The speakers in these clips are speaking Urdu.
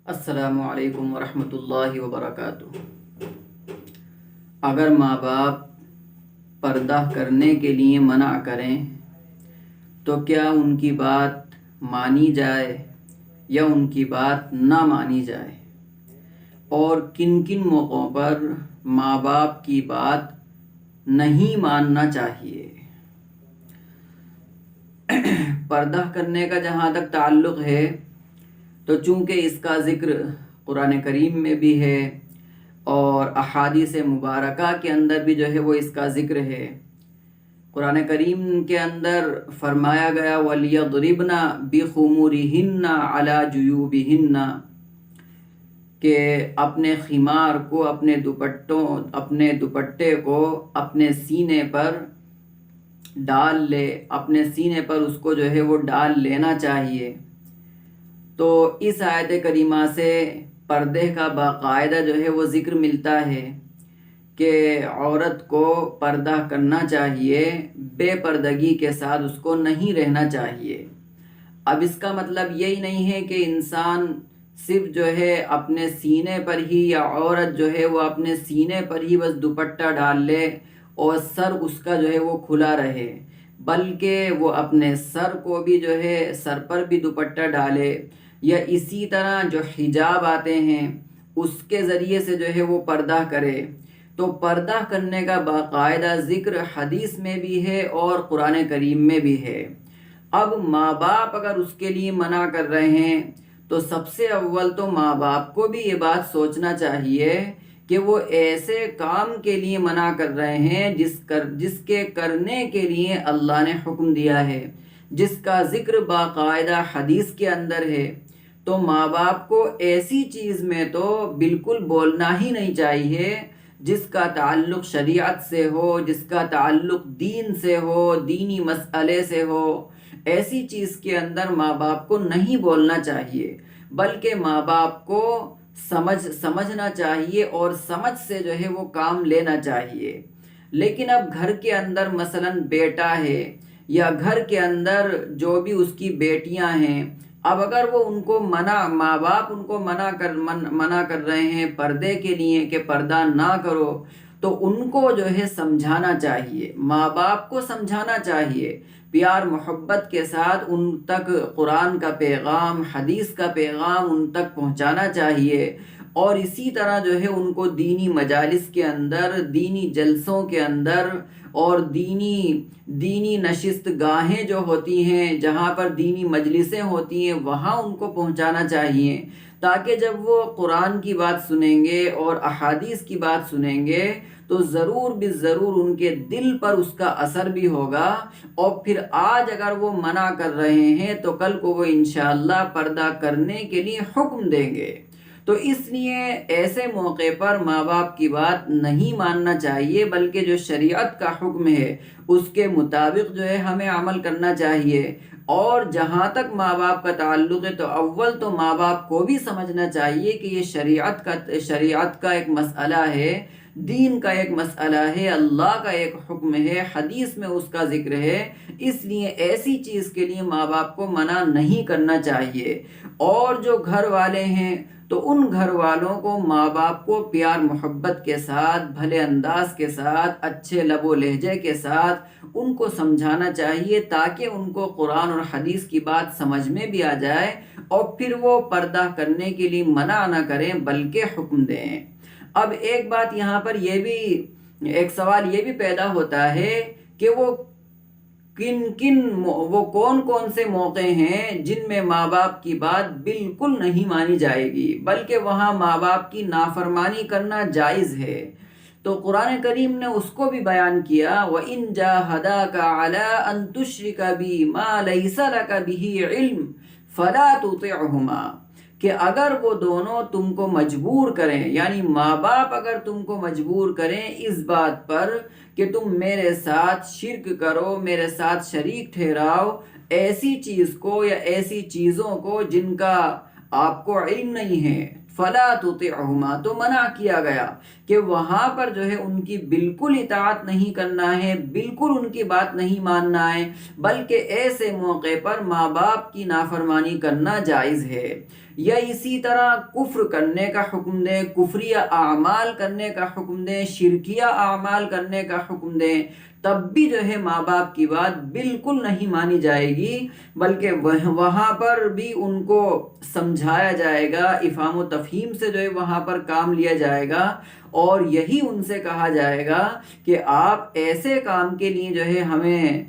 السلام علیکم ورحمۃ اللہ وبرکاتہ۔ اگر ماں باپ پردہ کرنے کے لیے منع کریں تو کیا ان کی بات مانی جائے یا ان کی بات نہ مانی جائے، اور کن کن موقعوں پر ماں باپ کی بات نہیں ماننا چاہیے؟ پردہ کرنے کا جہاں تک تعلق ہے تو چونکہ اس کا ذکر قرآن کریم میں بھی ہے اور احادیث مبارکہ کے اندر بھی جو ہے وہ اس کا ذکر ہے۔ قرآن کریم کے اندر فرمایا گیا وَلْيَضْرِبْنَ بِخُمُرِهِنَّ عَلَى جُيُوبِهِنَّ، کہ اپنے خمار کو، اپنے دوپٹے کو اپنے سینے پر ڈال لے، اپنے سینے پر اس کو جو ہے وہ ڈال لینا چاہیے۔ تو اس آیت کریمہ سے پردے کا باقاعدہ جو ہے وہ ذکر ملتا ہے کہ عورت کو پردہ کرنا چاہیے، بے پردگی کے ساتھ اس کو نہیں رہنا چاہیے۔ اب اس کا مطلب یہی نہیں ہے کہ انسان صرف جو ہے اپنے سینے پر ہی، یا عورت جو ہے وہ اپنے سینے پر ہی بس دوپٹہ ڈال لے اور سر اس کا جو ہے وہ کھلا رہے، بلکہ وہ اپنے سر کو بھی جو ہے سر پر بھی دوپٹہ ڈالے، یا اسی طرح جو حجاب آتے ہیں اس کے ذریعے سے جو ہے وہ پردہ کرے۔ تو پردہ کرنے کا باقاعدہ ذکر حدیث میں بھی ہے اور قرآن کریم میں بھی ہے۔ اب ماں باپ اگر اس کے لیے منع کر رہے ہیں تو سب سے اول تو ماں باپ کو بھی یہ بات سوچنا چاہیے کہ وہ ایسے کام کے لیے منع کر رہے ہیں جس کے کرنے کے لیے اللہ نے حکم دیا ہے، جس کا ذکر باقاعدہ حدیث کے اندر ہے۔ تو ماں باپ کو ایسی چیز میں تو بالکل بولنا ہی نہیں چاہیے جس کا تعلق شریعت سے ہو، جس کا تعلق دین سے ہو، دینی مسئلے سے ہو۔ ایسی چیز کے اندر ماں باپ کو نہیں بولنا چاہیے، بلکہ ماں باپ کو سمجھنا چاہیے اور سمجھ سے جو ہے وہ کام لینا چاہیے۔ لیکن اب گھر کے اندر مثلاً بیٹا ہے، یا گھر کے اندر جو بھی اس کی بیٹیاں ہیں، اب اگر وہ ماں باپ ان کو منع کر رہے ہیں پردے کے لیے کہ پردہ نہ کرو، تو ان کو جو ہے سمجھانا چاہیے، ماں باپ کو سمجھانا چاہیے، پیار محبت کے ساتھ ان تک قرآن کا پیغام، حدیث کا پیغام ان تک پہنچانا چاہیے، اور اسی طرح جو ہے ان کو دینی مجالس کے اندر، دینی جلسوں کے اندر اور دینی نشست گاہیں جو ہوتی ہیں، جہاں پر دینی مجلسیں ہوتی ہیں، وہاں ان کو پہنچانا چاہیے، تاکہ جب وہ قرآن کی بات سنیں گے اور احادیث کی بات سنیں گے تو ضرور بالضرور ان کے دل پر اس کا اثر بھی ہوگا، اور پھر آج اگر وہ منع کر رہے ہیں تو کل کو وہ انشاءاللہ پردہ کرنے کے لیے حکم دیں گے۔ تو اس لیے ایسے موقع پر ماں باپ کی بات نہیں ماننا چاہیے، بلکہ جو شریعت کا حکم ہے اس کے مطابق جو ہے ہمیں عمل کرنا چاہیے۔ اور جہاں تک ماں باپ کا تعلق ہے تو اول تو ماں باپ کو بھی سمجھنا چاہیے کہ یہ شریعت کا ایک مسئلہ ہے، دین کا ایک مسئلہ ہے، اللہ کا ایک حکم ہے، حدیث میں اس کا ذکر ہے، اس لیے ایسی چیز کے لیے ماں باپ کو منع نہیں کرنا چاہیے۔ اور جو گھر والے ہیں تو ان گھر والوں کو، ماں باپ کو پیار محبت کے ساتھ، بھلے انداز کے ساتھ، اچھے لب و لہجے کے ساتھ ان کو سمجھانا چاہیے، تاکہ ان کو قرآن اور حدیث کی بات سمجھ میں بھی آ جائے، اور پھر وہ پردہ کرنے کے لیے منع نہ کریں بلکہ حکم دیں۔ اب ایک بات یہاں پر ایک سوال یہ بھی پیدا ہوتا ہے کہ وہ کون کون سے موقع ہیں جن میں ماں باپ کی بات بالکل نہیں مانی جائے گی، بلکہ وہاں ماں باپ کی نافرمانی کرنا جائز ہے۔ تو قرآن کریم نے اس کو بھی بیان کیا وَإِن جَاهَدَاكَ عَلَىٰ أَن تُشْرِكَ بِي مَا لَيْسَ لَكَ بِهِ عِلْمٍ فَلَا تُطِعْهُمَا، کہ اگر وہ دونوں تم کو مجبور کریں، یعنی ماں باپ اگر تم کو مجبور کریں اس بات پر کہ تم میرے ساتھ شرک کرو، میرے ساتھ شریک ٹھہراؤ ایسی چیز کو یا ایسی چیزوں کو جن کا آپ کو علم نہیں ہے، فلا تطعهما، تو منع کیا گیا کہ وہاں پر جو ہے ان کی بالکل اطاعت نہیں کرنا ہے، بالکل ان کی بات نہیں ماننا ہے، بلکہ ایسے موقع پر ماں باپ کی نافرمانی کرنا جائز ہے۔ یا اسی طرح کفر کرنے کا حکم دیں، کفریہ اعمال کرنے کا حکم دیں، شرکیہ اعمال کرنے کا حکم دیں، تب بھی جو ہے ماں باپ کی بات بالکل نہیں مانی جائے گی، بلکہ وہاں پر بھی ان کو سمجھایا جائے گا، افہام و تفہیم سے جو ہے وہاں پر کام لیا جائے گا، اور یہی ان سے کہا جائے گا کہ آپ ایسے کام کے لیے جو ہے ہمیں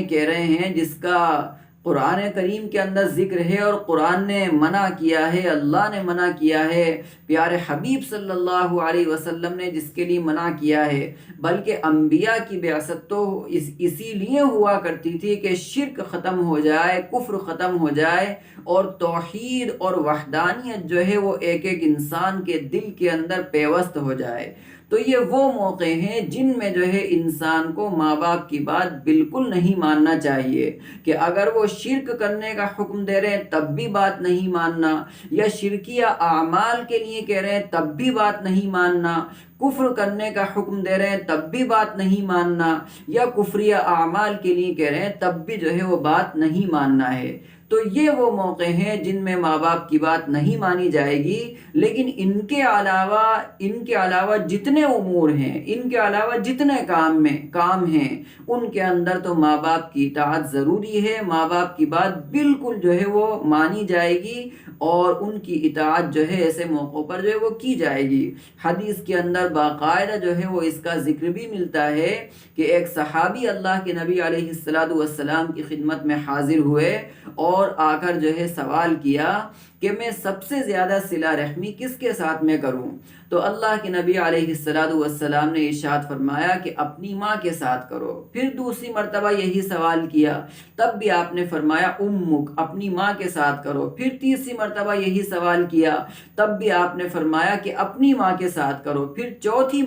کہہ رہے ہیں جس کا قرآن کریم کے اندر ذکر ہے، اور قرآن نے منع کیا ہے، اللہ نے منع کیا ہے، پیارے حبیب صلی اللہ علیہ وسلم نے جس کے لیے منع کیا ہے، بلکہ انبیاء کی بعثت تو اسی لیے ہوا کرتی تھی کہ شرک ختم ہو جائے، کفر ختم ہو جائے، اور توحید اور وحدانیت جو ہے وہ ایک ایک انسان کے دل کے اندر پیوست ہو جائے۔ تو یہ وہ موقع ہیں جن میں جو ہے انسان کو ماں باپ کی بات بالکل نہیں ماننا چاہیے، کہ اگر وہ شرک کرنے کا حکم دے رہے ہیں تب بھی بات نہیں ماننا، یا شرکیہ اعمال کے لیے کہہ رہے ہیں تب بھی بات نہیں ماننا، کفر کرنے کا حکم دے رہے ہیں تب بھی بات نہیں ماننا، یا کفریہ اعمال کے لیے کہہ رہے ہیں تب بھی جو ہے وہ بات نہیں ماننا ہے۔ تو یہ وہ موقع ہیں جن میں ماں باپ کی بات نہیں مانی جائے گی، لیکن ان کے علاوہ جتنے امور ہیں، ان کے علاوہ جتنے کام ہیں، ان کے اندر تو ماں باپ کی اطاعت ضروری ہے، ماں باپ کی بات بالکل جو ہے وہ مانی جائے گی، اور ان کی اطاعت جو ہے ایسے موقعوں پر جو ہے وہ کی جائے گی۔ حدیث کے اندر باقاعدہ جو ہے وہ اس کا ذکر بھی ملتا ہے کہ ایک صحابی اللہ کے نبی علیہ السلام کی خدمت میں حاضر ہوئے، اور آ کر جو ہے سوال کیا کہ میں سب سے زیادہ صلہ رحمی کس کے ساتھ میں کروں؟ تو اللہ کے نبی علیہ السلام نے ارشاد فرمایا کہ اپنی ماں کے ساتھ کرو۔ پھر دوسری مرتبہ یہی سوال کیا، تب بھی آپ نے فرمایا امک، اپنی ماں کے ساتھ کرو۔ پھر تیسری مرتبہ یہی سوال کیا، تب بھی آپ نے فرمایا کہ اپنی ماں کے ساتھ کرو۔ پھر چوتھی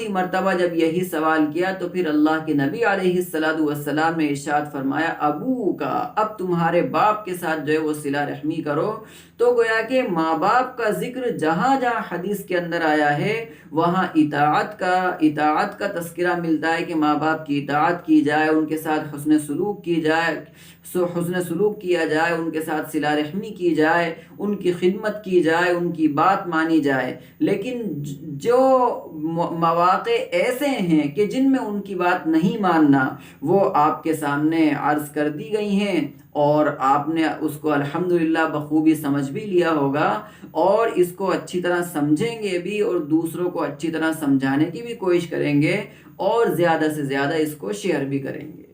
مرتبہ جب یہی سوال کیا تو پھر اللہ کے نبی علیہ السلام نے ارشاد فرمایا ابو کا، اب تمہارے باپ کے ساتھ جو ہے وہ صلہ رحمی کرو۔ تو گویا کہ ماں باپ کا ذکر جہاں جہاں حدیث کے اندر آیا ہے وہاں اطاعت کا تذکرہ ملتا ہے، کہ ماں باپ کی اطاعت کی جائے، ان کے ساتھ حسن سلوک کیا جائے، ان کے ساتھ صلہ رحمی کی جائے، ان کی خدمت کی جائے، ان کی بات مانی جائے۔ لیکن جو مواقع ایسے ہیں کہ جن میں ان کی بات نہیں ماننا، وہ آپ کے سامنے عرض کر دی گئی ہیں، اور آپ نے اس کو الحمدللہ بخوبی سمجھ بھی لیا ہوگا، اور اس کو اچھی طرح سمجھیں گے بھی، اور دوسروں کو اچھی طرح سمجھانے کی بھی کوشش کریں گے، اور زیادہ سے زیادہ اس کو شیئر بھی کریں گے۔